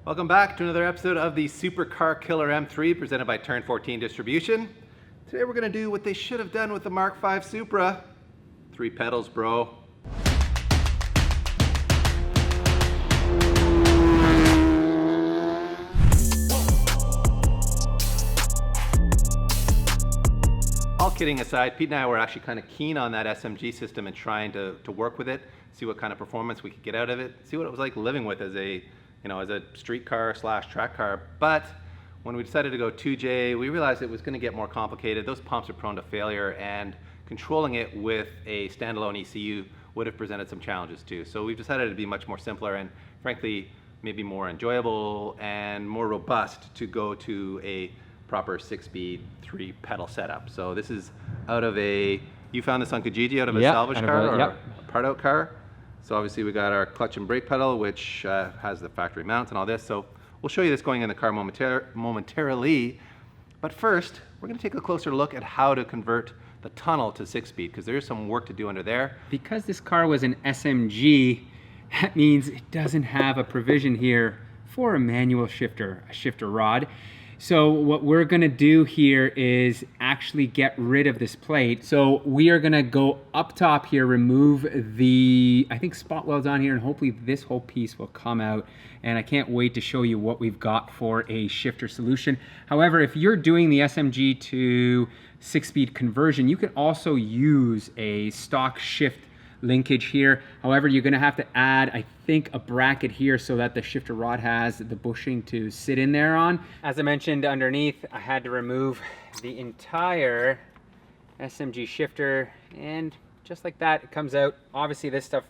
Welcome back to another episode of the Supercar Killer M3 presented by Turn 14 Distribution. Today we're going to do what they should have done with the Mark V Supra. 3 pedals, bro. All kidding aside, Pete and I were actually kind of keen on that SMG system and trying to work with it, see what kind of performance we could get out of it, see what it was like living with as a street car slash track car. But when we decided to go 2J, we realized it was going to get more complicated. Those pumps are prone to failure, and controlling it with a standalone ECU would have presented some challenges too. So we've decided to be much more simpler and frankly maybe more enjoyable and more robust to go to a proper 6-speed 3-pedal setup. So this is out of you found this on Kijiji out of a salvage car or a part out car. So obviously we got our clutch and brake pedal, which has the factory mounts and all this. So we'll show you this going in the car momentarily. But first, we're going to take a closer look at how to convert the tunnel to 6-speed, because there is some work to do under there. Because this car was an SMG, that means it doesn't have a provision here for a manual shifter, a shifter rod. So what we're gonna do here is actually get rid of this plate. So we are gonna go up top here, remove the, I think, spot welds on here, and hopefully this whole piece will come out. And I can't wait to show you what we've got for a shifter solution. However, if you're doing the SMG to 6-speed conversion, you can also use a stock shift linkage here. However, you're gonna have to add, I think, a bracket here so that the shifter rod has the bushing to sit in there on. As I mentioned, underneath, I had to remove the entire SMG shifter, and just like that, it comes out. Obviously, this stuff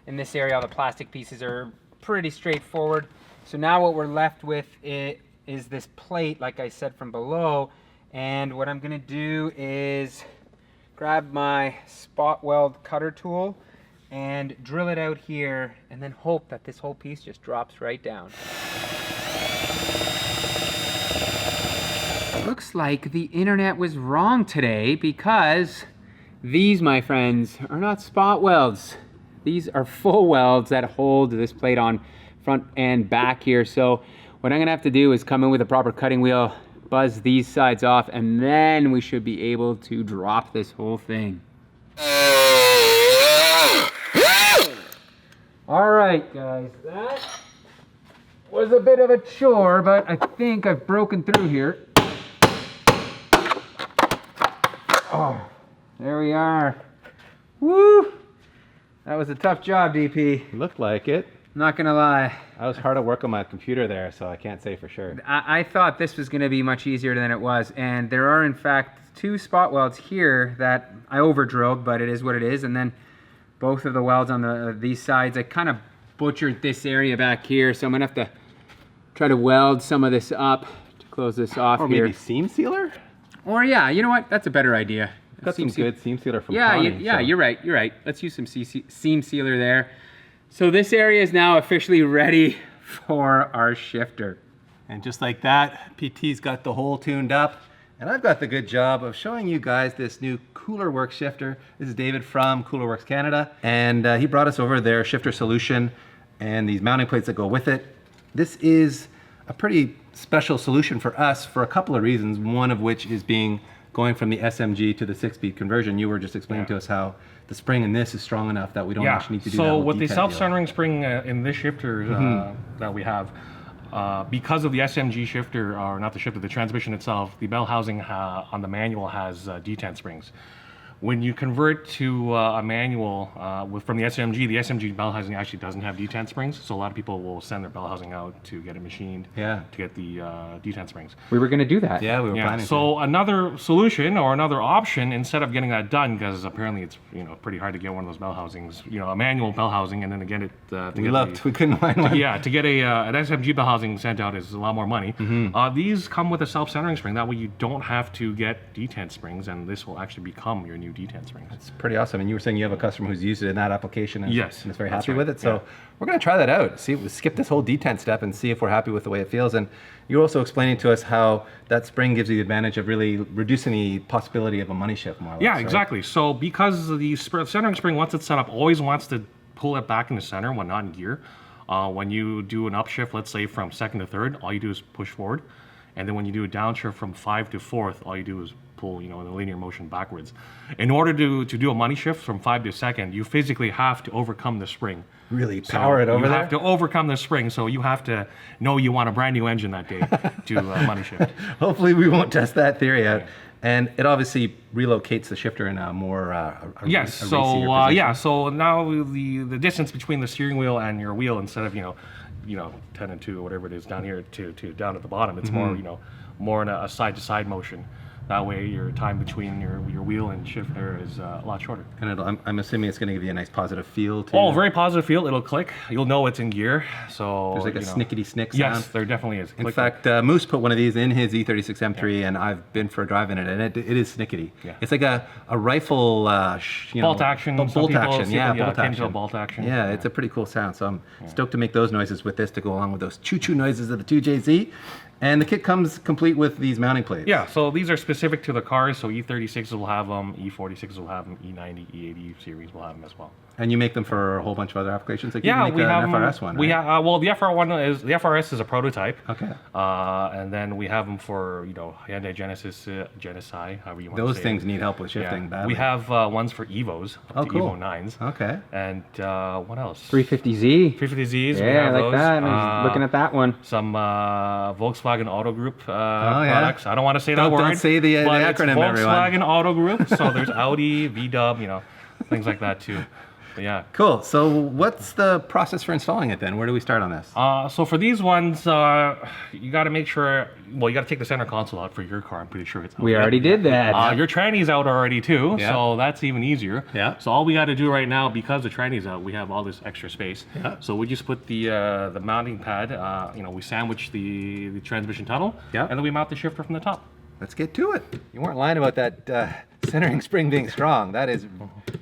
in this area, all the plastic pieces are pretty straightforward. So now what we're left with is this plate, like I said, from below. And what I'm gonna do is grab my spot weld cutter tool and drill it out here, and then hope that this whole piece just drops right down. Looks like the internet was wrong today, because these, my friends, are not spot welds. These are full welds that hold this plate on front and back here. So what I'm gonna have to do is come in with a proper cutting wheel, buzz these sides off, and then we should be able to drop this whole thing. All right, guys, that was a bit of a chore, but I think I've broken through here. Oh, there we are. Woo! That was a tough job, DP. Looked like it. Not gonna lie. I was hard at work on my computer there, so I can't say for sure. I thought this was gonna be much easier than it was, and there are in fact 2 spot welds here that I over drilled, but it is what it is. And then both of the welds on these sides, I kind of butchered this area back here, so I'm gonna have to try to weld some of this up to close this off here. Or maybe seam sealer? Or yeah, you know what? That's a better idea. Got some good seam sealer from Connie, yeah, you're right. Let's use some seam sealer there. So this area is now officially ready for our shifter. And just like that, PT's got the hole tuned up, and I've got the good job of showing you guys this new Cooler Works shifter. This is David from Cooler Works Canada, and he brought us over their shifter solution and these mounting plates that go with it. This is a pretty special solution for us for a couple of reasons, one of which is going from the SMG to the 6-speed conversion. You were just explaining to us how the spring in this is strong enough that we don't actually need to do that. So with the self-centering spring in this shifter that we have, because of the SMG shifter, or not the shifter, the transmission itself, the bell housing on the manual has detent springs. When you convert to a manual from the SMG bell housing actually doesn't have detent springs, so a lot of people will send their bell housing out to get it machined to get the detent springs. We were going to do that. Yeah, we were planning to. So another solution or another option, instead of getting that done, because apparently it's pretty hard to get one of those bell housings, a manual bell housing, and then to get it we couldn't find one. Yeah, to get an SMG bell housing sent out is a lot more money. These come with a self-centering spring. That way you don't have to get detent springs, and this will actually become your new detent springs. It's pretty awesome. And you were saying you have a customer who's used it in that application and, yes, and is very happy with it. So we're going to try that out. Skip this whole detent step and see if we're happy with the way it feels. And you're also explaining to us how that spring gives you the advantage of really reducing the possibility of a money shift more or less, yeah, exactly. Right? So because the centering spring, once it's set up, always wants to pull it back in the center when not in gear. When you do an upshift, let's say from second to third, all you do is push forward. And then when you do a downshift from 5 to 4th, all you do is pull, in a linear motion backwards. In order to do a money shift from 5 to 2nd, you physically have to overcome the spring. Really power it over you there? You have to overcome the spring, so you have to know you want a brand new engine that day to money shift. Hopefully we won't test that theory out. And it obviously relocates the shifter in a more yes. a So racier position. So now the distance between the steering wheel and your wheel, instead of 10 and 2 or whatever it is down here to down at the bottom, it's more more in a side to side motion. That way, your time between your wheel and shifter is a lot shorter. And I'm assuming it's going to give you a nice positive feel too. Oh, very positive feel. It'll click. You'll know it's in gear. So there's like a snickety snick sound. Yes, there definitely is. In fact, Moose put one of these in his E46 M3, and I've been for a drive in it, and it is snickety. Yeah. It's like a rifle, bolt action. Bolt action. Yeah, bolt akin action. to a bolt action. Yeah, it's a pretty cool sound. So I'm stoked to make those noises with this to go along with those choo-choo noises of the 2JZ. And the kit comes complete with these mounting plates. Yeah, so these are specific to the cars. So E36s will have them, E46s will have them, E90, E80 series will have them as well. And you make them for a whole bunch of other applications. Like Yeah, you make we have an FRS one. We right? have well, the FRS is a prototype. Okay. And then we have them for Hyundai Genesis, Genesai, however you want to Those say things it. need help with shifting badly. We have ones for Evos, up to cool. Evo 9s. Okay. And what else? 350Z. 350Zs. we Yeah, I have like those. that. I was looking at that one. Some Volkswagen Auto Group products. I don't want to say that Don't word. say the but acronym, it's everyone. Volkswagen Auto Group. So there's Audi, VW, things like that too. But yeah. Cool. So what's the process for installing it then? Where do we start on this? So for these ones, you got to make sure. Well, you got to take the center console out for your car. I'm pretty sure it's out. We already did that. Your tranny's out already too, Yeah. so that's even easier. Yeah. So all we got to do right now, because the tranny's out, we have all this extra space. Yeah. So we just put the mounting pad. We sandwich the transmission tunnel. Yeah. And then we mount the shifter from the top. Let's get to it. You weren't lying about that centering spring being strong. That is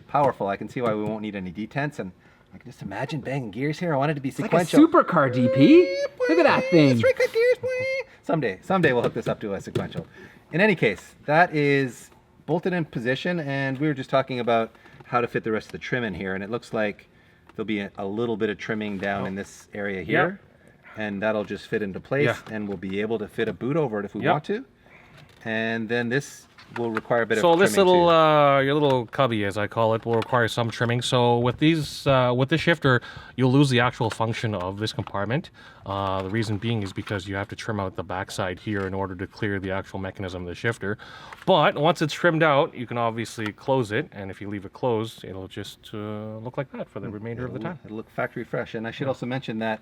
powerful. I can see why we won't need any detents, and I can just imagine banging gears here. I want it to be sequential. Like a supercar, DP. Look at that thing. Straight cut gears. Someday we'll hook this up to a sequential. In any case, that is bolted in position, and we were just talking about how to fit the rest of the trim in here, and it looks like there'll be a little bit of trimming down in this area here, and that'll just fit into place, and we'll be able to fit a boot over it if we want to. And then this will require a bit of trimming. So this little, too. your little cubby, as I call it, will require some trimming. So with these, with the shifter, you'll lose the actual function of this compartment. The reason being is because you have to trim out the backside here in order to clear the actual mechanism of the shifter. But once it's trimmed out, you can obviously close it, and if you leave it closed, it'll just look like that for the remainder of the time. It'll look factory fresh. And I should also mention that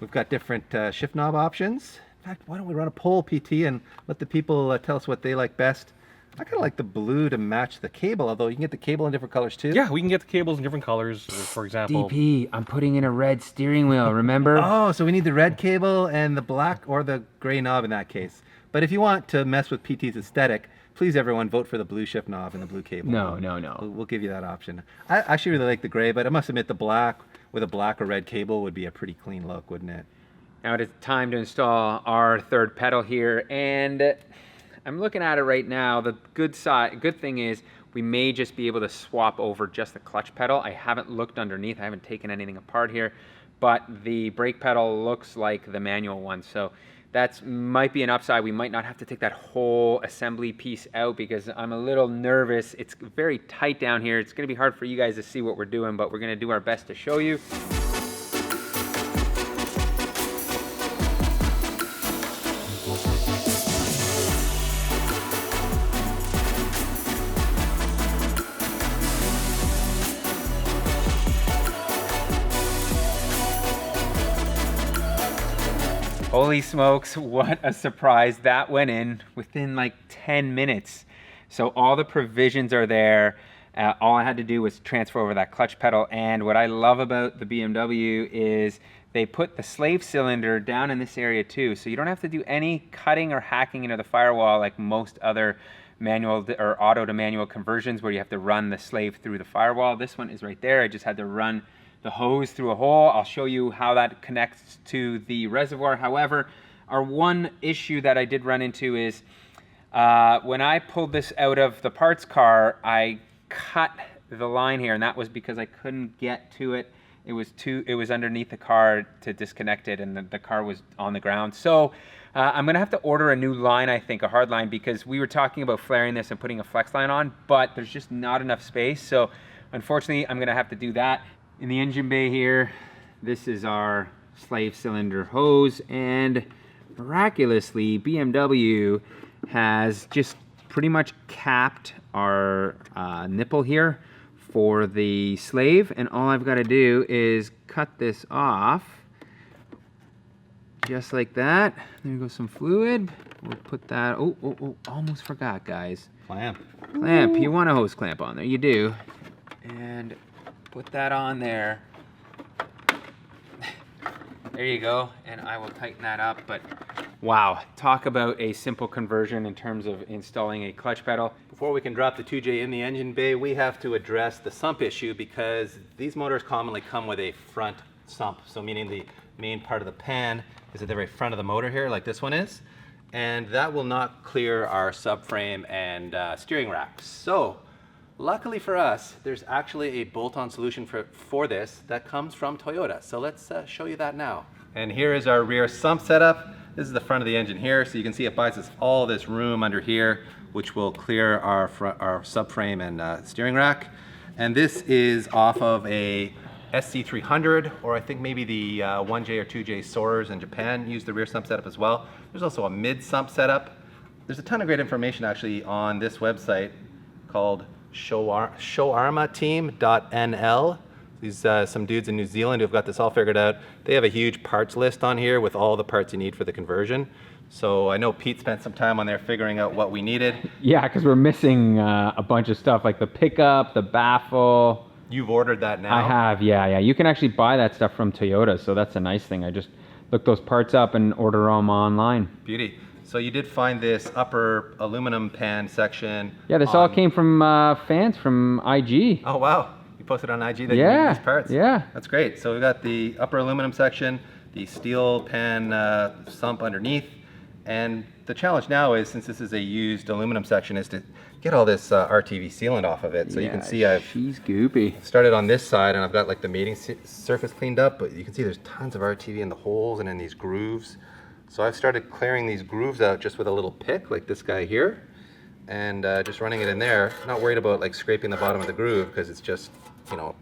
we've got different shift knob options. In fact, why don't we run a poll, PT, and let the people tell us what they like best. I kind of like the blue to match the cable, although you can get the cable in different colors too. Yeah, we can get the cables in different colors. For example, DP, I'm putting in a red steering wheel, remember? Oh, so we need the red cable and the black or the gray knob in that case. But if you want to mess with PT's aesthetic, please everyone vote for the blue shift knob and the blue cable. No. We'll give you that option. I actually really like the gray, but I must admit the black with a black or red cable would be a pretty clean look, wouldn't it? Now it is time to install our third pedal here, and I'm looking at it right now. The good thing is we may just be able to swap over just the clutch pedal. I haven't looked underneath. I haven't taken anything apart here, but the brake pedal looks like the manual one. So that might be an upside. We might not have to take that whole assembly piece out because I'm a little nervous. It's very tight down here. It's going to be hard for you guys to see what we're doing, but we're going to do our best to show you. Holy smokes, what a surprise. That went in within like 10 minutes. So all the provisions are there. All I had to do was transfer over that clutch pedal. And what I love about the BMW is they put the slave cylinder down in this area too. So you don't have to do any cutting or hacking into the firewall like most other manual or auto to manual conversions where you have to run the slave through the firewall. This one is right there. I just had to run the hose through a hole. I'll show you how that connects to the reservoir. However, our one issue that I did run into is when I pulled this out of the parts car, I cut the line here, and that was because I couldn't get to it it was underneath the car to disconnect it, and the car was on the ground. So I'm gonna have to order a new line, I think, a hard line, because we were talking about flaring this and putting a flex line on, but there's just not enough space. So unfortunately, I'm gonna have to do that. In the engine bay here, this is our slave cylinder hose, and miraculously, BMW has just pretty much capped our nipple here for the slave, and all I've got to do is cut this off just like that. There goes some fluid. We'll put that, oh, almost forgot, guys. Clamp. Clamp, you want a hose clamp on there, you do. And put that on there. There you go, and I will tighten that up. But wow, talk about a simple conversion in terms of installing a clutch pedal. Before we can drop the 2J in the engine bay, we have to address the sump issue, because these motors commonly come with a front sump. So meaning the main part of the pan is at the very front of the motor here, like this one is. And that will not clear our subframe and steering rack. So luckily for us, there's actually a bolt-on solution for this that comes from Toyota. So let's show you that now. And here is our rear sump setup. This is the front of the engine here. So you can see it buys us all this room under here, which will clear our subframe and steering rack. And this is off of a SC300, or I think maybe the 1J or 2J Soarers in Japan use the rear sump setup as well. There's also a mid sump setup. There's a ton of great information actually on this website called showarmateam.nl. These some dudes in New Zealand who've got this all figured out. They have a huge parts list on here with all the parts you need for the conversion. So I know Pete spent some time on there figuring out what we needed. Yeah, because we're missing a bunch of stuff like the pickup, the baffle. You've ordered that now? I have, yeah. You can actually buy that stuff from Toyota, so that's a nice thing. I just look those parts up and order them online. Beauty. So you did find this upper aluminum pan section. Yeah, this all came from fans from IG. Oh, wow. You posted on IG that you Yeah, need these parts? yeah. That's great. So we've got the upper aluminum section, the steel pan sump underneath. And the challenge now is, since this is a used aluminum section, is to get all this RTV sealant off of it. So you can see she's goopy. started on this side, and I've got like the mating surface cleaned up, but you can see there's tons of RTV in the holes and in these grooves. So I've started clearing these grooves out just with a little pick, like this guy here, and just running it in there. Not worried about like scraping the bottom of the groove, because it's just, you know,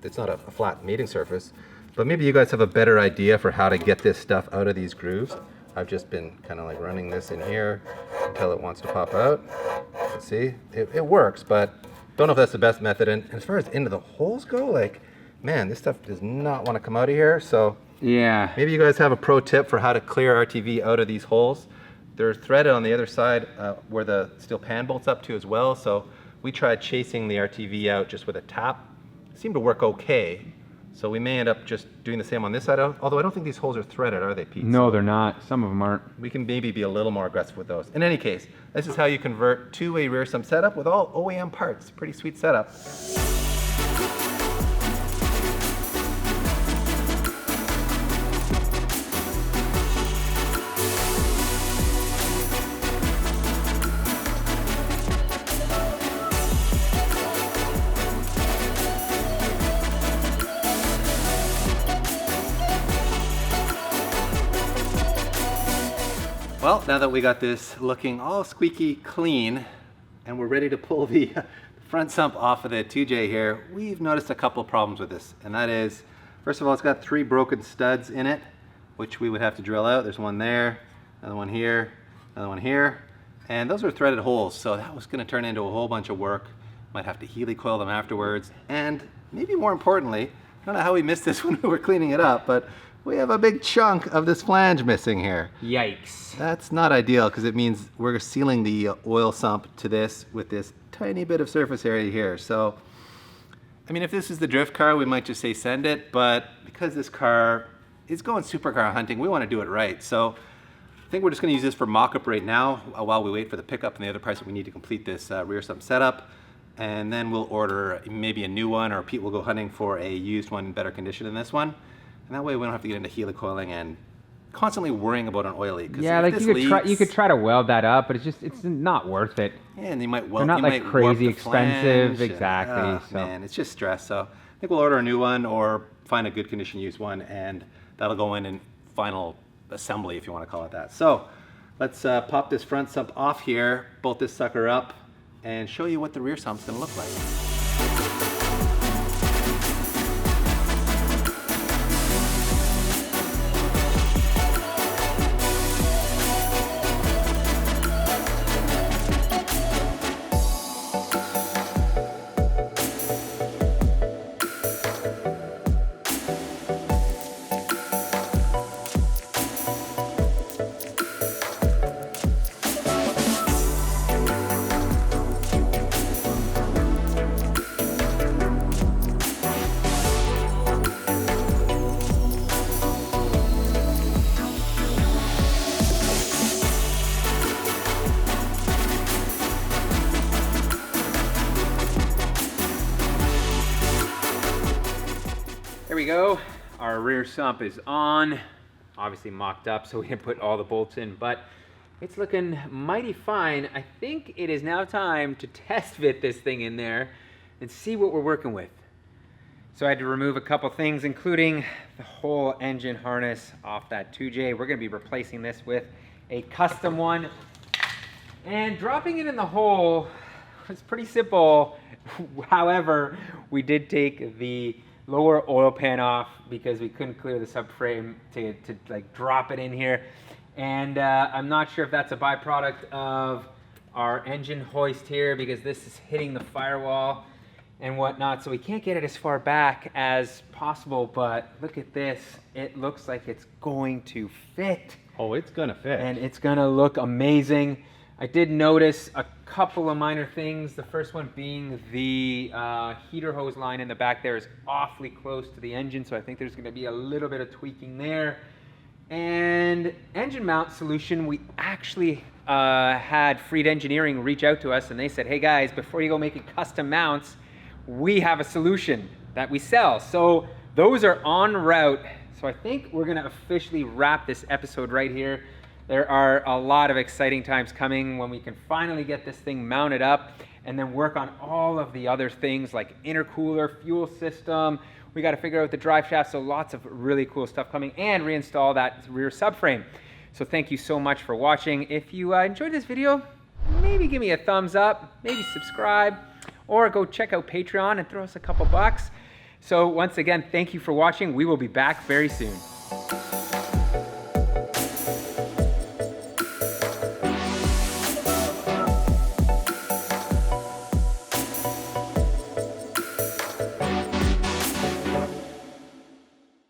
it's not a flat mating surface. But maybe you guys have a better idea for how to get this stuff out of these grooves. I've just been kind of like running this in here until it wants to pop out. Let's see, it works, but don't know if that's the best method. And as far as into the holes go, like, man, this stuff does not want to come out of here. So Yeah. maybe you guys have a pro tip for how to clear RTV out of these holes. They're threaded on the other side where the steel pan bolts up to as well. So we tried chasing the RTV out just with a tap. It seemed to work okay. So we may end up just doing the same on this side, although I don't think these holes are threaded, are they, Pete? No, they're not. Some of them aren't. We can maybe be a little more aggressive with those. In any case, this is how you convert to a rear sump setup with all OEM parts. Pretty sweet setup. Well, now that we got this looking all squeaky clean and we're ready to pull the front sump off of the 2J here, we've noticed a couple problems with this. And that is, first of all, it's got 3 broken studs in it, which we would have to drill out. There's one there, another one here, another one here. And those are threaded holes, so that was gonna turn into a whole bunch of work. Might have to helicoil them afterwards. And maybe more importantly, I don't know how we missed this when we were cleaning it up, but we have a big chunk of this flange missing here. Yikes. That's not ideal, because it means we're sealing the oil sump to this with this tiny bit of surface area here. So, I mean, if this is the drift car, we might just say send it, but because this car is going supercar hunting, we want to do it right. So I think we're just going to use this for mock-up right now while we wait for the pickup and the other parts that we need to complete this rear sump setup. And then we'll order maybe a new one, or Pete will go hunting for a used one in better condition than this one. And that way we don't have to get into helicoiling and constantly worrying about an oil leak. Yeah, like you could try to weld that up, but it's not worth it. Yeah, and you might They're not like crazy expensive, exactly. So man, it's just stress. So I think we'll order a new one or find a good condition used one, and that'll go in final assembly, if you want to call it that. So let's pop this front sump off here, bolt this sucker up, and show you what the rear sump's going to look like. There we go. Our rear sump is on. Obviously mocked up, so we didn't put all the bolts in, but it's looking mighty fine. I think it is now time to test fit this thing in there and see what we're working with. So I had to remove a couple things, including the whole engine harness off that 2J. We're gonna be replacing this with a custom one. And dropping it in the hole was pretty simple. However, we did take the lower oil pan off because we couldn't clear the subframe to like drop it in here. And I'm not sure if that's a byproduct of our engine hoist here, because this is hitting the firewall and whatnot, so we can't get it as far back as possible. But look at this, it looks like it's going to fit. Oh, it's gonna fit. And it's gonna look amazing. I did notice a couple of minor things. The first one being the heater hose line in the back there is awfully close to the engine, so I think there's gonna be a little bit of tweaking there. And engine mount solution, we actually had Freed Engineering reach out to us, and they said, hey guys, before you go making custom mounts, we have a solution that we sell. So those are en route. So I think we're gonna officially wrap this episode right here. There are a lot of exciting times coming when we can finally get this thing mounted up and then work on all of the other things like intercooler, fuel system. We got to figure out the drive shaft, so lots of really cool stuff coming, and reinstall that rear subframe. So thank you so much for watching. If you enjoyed this video, maybe give me a thumbs up, maybe subscribe, or go check out Patreon and throw us a couple bucks. So once again, thank you for watching. We will be back very soon.